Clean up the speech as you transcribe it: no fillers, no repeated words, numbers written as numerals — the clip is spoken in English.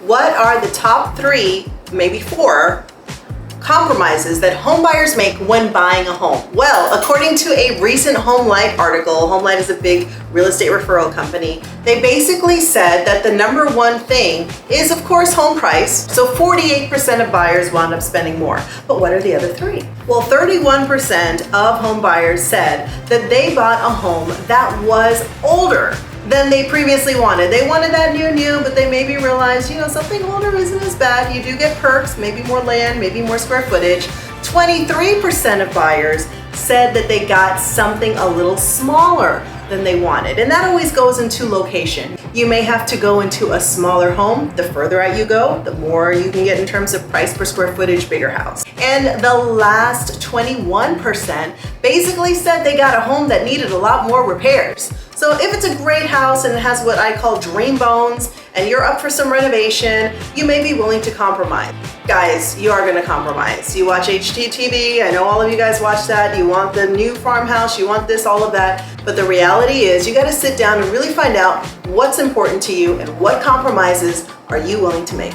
What are the top 3, maybe 4, compromises that home buyers make when buying a home? Well, according to a recent HomeLite article, HomeLite is a big real estate referral company, they basically said that the number 1 thing is, of course, home price. So 48% of buyers wound up spending more. But what are the other 3? Well, 31% of home buyers said that they bought a home that was older than they previously wanted. They wanted that new, but they maybe realized, something older isn't as bad. You do get perks, maybe more land, maybe more square footage. 23% of buyers said that they got something a little smaller than they wanted. And that always goes into location. You may have to go into a smaller home. The further out you go, the more you can get in terms of price per square footage, bigger house. And the last 21% basically said they got a home that needed a lot more repairs. So if it's a great house and it has what I call dream bones and you're up for some renovation, you may be willing to compromise. Guys, you are gonna compromise. You watch HGTV, I know all of you guys watch that. You want the new farmhouse, you want this, all of that. But the reality is you gotta sit down and really find out what's important to you and what compromises are you willing to make.